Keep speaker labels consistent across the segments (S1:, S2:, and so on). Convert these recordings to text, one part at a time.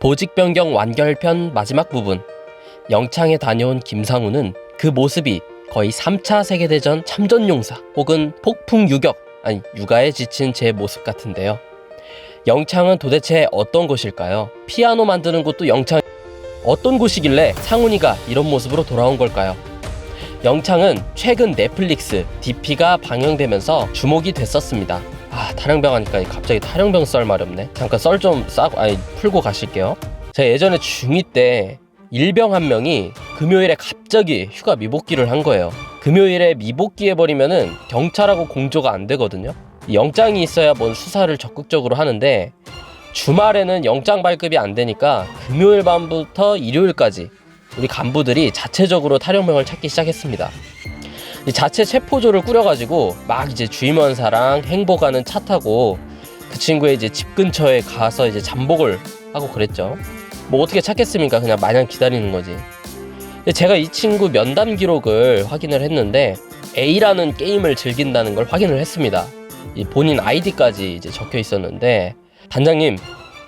S1: 보직 변경 완결편 마지막 부분. 영창에 다녀온 김상훈은 그 모습이 거의 3차 세계대전 참전용사 혹은 폭풍 유격, 아니 육아에 지친 제 모습 같은데요. 영창은 도대체 어떤 곳일까요? 피아노 만드는 곳도 영창. 어떤 곳이길래 상훈이가 이런 모습으로 돌아온 걸까요? 영창은 최근 넷플릭스 DP가 방영되면서 주목이 됐었습니다. 탈영병 하니까 갑자기 탈영병 썰 말이 없네. 잠깐 썰 좀 풀고 가실게요. 제가 예전에 중2 때 일병 한 명이 금요일에 갑자기 휴가 미복귀를 한 거예요. 금요일에 미복귀 해버리면은 경찰하고 공조가 안 되거든요. 영장이 있어야 뭔 수사를 적극적으로 하는데 주말에는 영장 발급이 안 되니까 금요일 밤부터 일요일까지 우리 간부들이 자체적으로 탈영병을 찾기 시작했습니다. 이 자체 체포조를 꾸려가지고 막 이제 주임원사랑 행보가는 차 타고 그 친구의 이제 집 근처에 가서 이제 잠복을 하고 그랬죠. 뭐 어떻게 찾겠습니까? 그냥 마냥 기다리는 거지. 제가 이 친구 면담 기록을 확인을 했는데 A라는 게임을 즐긴다는 걸 확인을 했습니다. 본인 아이디까지 이제 적혀 있었는데, 단장님,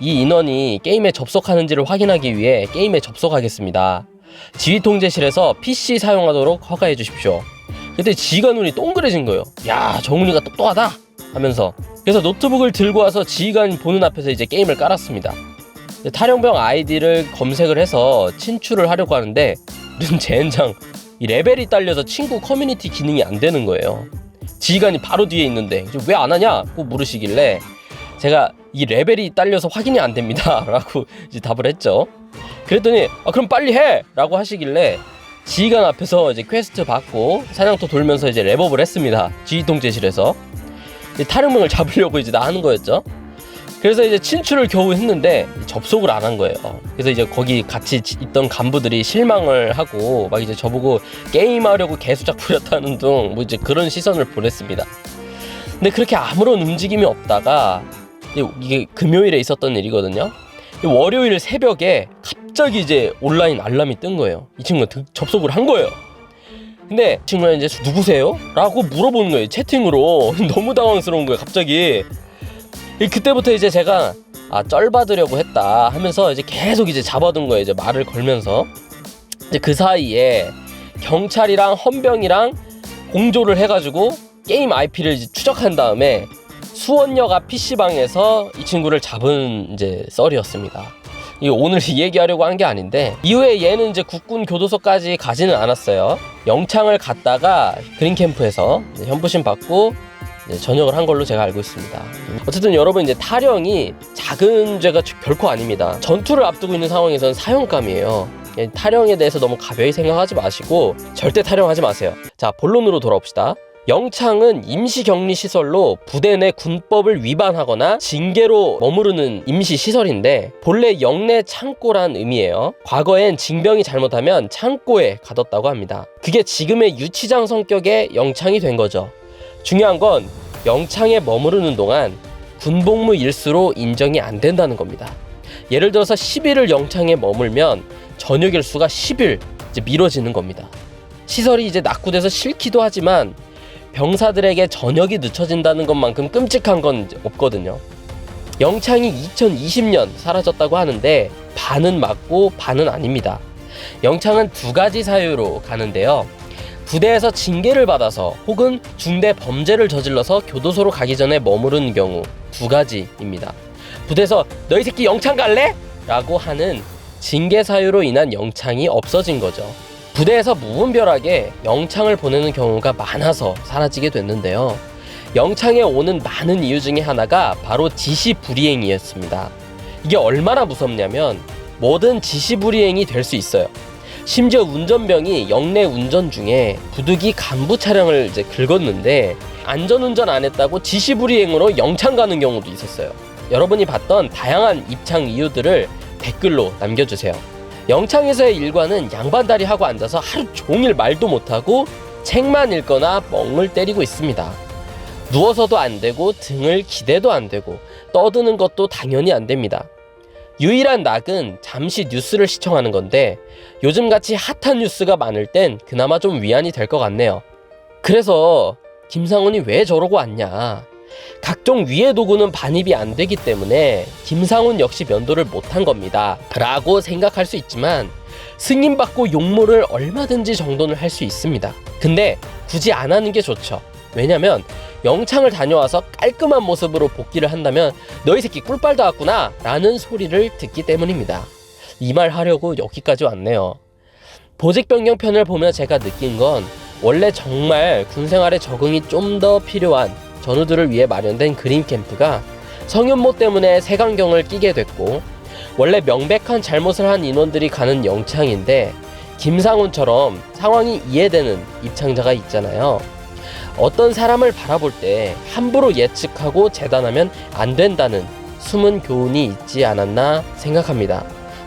S1: 이 인원이 게임에 접속하는지를 확인하기 위해 게임에 접속하겠습니다. 지휘통제실에서 PC 사용하도록 허가해 주십시오. 그때 지휘관 눈이 동그래진 거예요. 야, 정훈이가 똑똑하다 하면서. 그래서 노트북을 들고 와서 지휘관 보는 앞에서 이제 게임을 깔았습니다. 탈영병 아이디를 검색을 해서 친추를 하려고 하는데 젠장 이 레벨이 딸려서 친구 커뮤니티 기능이 안 되는 거예요. 지휘관이 바로 뒤에 있는데 왜 안 하냐고 물으시길래 제가 이 레벨이 딸려서 확인이 안 됩니다 라고 이제 답을 했죠. 그랬더니 그럼 빨리 해! 라고 하시길래 지휘관 앞에서 이제 퀘스트 받고 사냥터 돌면서 이제 랩업을 했습니다. 지휘통제실에서 탈영병을 잡으려고 이제 나하는 거였죠. 그래서 이제 친추를 겨우 했는데 접속을 안 한 거예요. 그래서 이제 거기 같이 있던 간부들이 실망을 하고 막 이제 저보고 게임하려고 개수작 부렸다는 둥 뭐 이제 그런 시선을 보냈습니다. 근데 그렇게 아무런 움직임이 없다가 이게 금요일에 있었던 일이거든요. 월요일 새벽에 갑자기 이제 온라인 알람이 뜬 거예요. 이 친구가 접속을 한 거예요. 근데 이 친구가 이제 누구세요? 라고 물어보는 거예요. 채팅으로. 너무 당황스러운 거예요. 갑자기. 그때부터 이제 제가 쩔 받으려고 했다 하면서 이제 계속 이제 잡아둔 거예요. 이제 말을 걸면서. 이제 그 사이에 경찰이랑 헌병이랑 공조를 해가지고 게임 IP를 이제 추적한 다음에 수원역 앞 PC방에서 이 친구를 잡은 이제 썰이었습니다. 오늘 얘기하려고 한 게 아닌데, 이후에 얘는 이제 국군 교도소까지 가지는 않았어요. 영창을 갔다가 그린캠프에서 현부심 받고 전역을 한 걸로 제가 알고 있습니다. 어쨌든 여러분, 이제 탈영이 작은 죄가 결코 아닙니다. 전투를 앞두고 있는 상황에서는 사형감이에요. 탈영에 대해서 너무 가벼이 생각하지 마시고 절대 탈영하지 마세요. 자, 본론으로 돌아옵시다. 영창은 임시격리시설로 부대 내 군법을 위반하거나 징계로 머무르는 임시시설인데 본래 영내 창고란 의미예요. 과거엔 징병이 잘못하면 창고에 가뒀다고 합니다. 그게 지금의 유치장 성격의 영창이 된 거죠. 중요한 건 영창에 머무르는 동안 군복무 일수로 인정이 안 된다는 겁니다. 예를 들어서 10일을 영창에 머물면 전역 일수가 10일 이제 미뤄지는 겁니다. 시설이 이제 낙후돼서 싫기도 하지만 병사들에게 전역이 늦춰진다는 것만큼 끔찍한 건 없거든요. 영창이 2020년 사라졌다고 하는데 반은 맞고 반은 아닙니다. 영창은 두 가지 사유로 가는데요. 부대에서 징계를 받아서 혹은 중대 범죄를 저질러서 교도소로 가기 전에 머무르는 경우 두 가지입니다. 부대에서 너희 새끼 영창 갈래? 라고 하는 징계 사유로 인한 영창이 없어진 거죠. 부대에서 무분별하게 영창을 보내는 경우가 많아서 사라지게 됐는데요. 영창에 오는 많은 이유 중에 하나가 바로 지시불이행이었습니다. 이게 얼마나 무섭냐면 뭐든 지시불이행이 될 수 있어요. 심지어 운전병이 영내 운전 중에 부득이 간부 차량을 이제 긁었는데 안전운전 안 했다고 지시불이행으로 영창 가는 경우도 있었어요. 여러분이 봤던 다양한 입창 이유들을 댓글로 남겨주세요. 영창에서의 일과는 양반다리 하고 앉아서 하루 종일 말도 못하고 책만 읽거나 멍을 때리고 있습니다. 누워서도 안 되고 등을 기대도 안 되고 떠드는 것도 당연히 안 됩니다. 유일한 낙은 잠시 뉴스를 시청하는 건데 요즘같이 핫한 뉴스가 많을 땐 그나마 좀 위안이 될 것 같네요. 그래서 김상훈이 왜 저러고 왔냐? 각종 위해 도구는 반입이 안 되기 때문에 김상훈 역시 면도를 못한 겁니다 라고 생각할 수 있지만 승인받고 용모를 얼마든지 정도는 할 수 있습니다. 근데 굳이 안 하는 게 좋죠. 왜냐면 영창을 다녀와서 깔끔한 모습으로 복귀를 한다면 너희 새끼 꿀빨 닿았구나 라는 소리를 듣기 때문입니다. 이 말 하려고 여기까지 왔네요. 보직 변경 편을 보며 제가 느낀 건 원래 정말 군 생활에 적응이 좀 더 필요한 전우들을 위해 마련된 그린 캠프가 성윤모 때문에 색안경을 끼게 됐고 원래 명백한 잘못을 한 인원들이 가는 영창인데 김상훈처럼 상황이 이해되는 입창자가 있잖아요. 어떤 사람을 바라볼 때 함부로 예측하고 재단하면 안 된다는 숨은 교훈이 있지 않았나 생각합니다.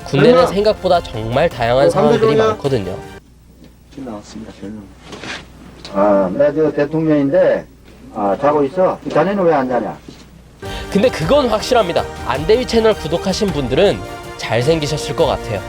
S1: 군대는 생각보다 정말 다양한 상황들이 많거든요.
S2: 나왔습니다. 내가 대통령인데 자고 있어. 자네는 왜 안 자냐?
S1: 근데 그건 확실합니다. 안대위 채널 구독하신 분들은 잘생기셨을 것 같아요.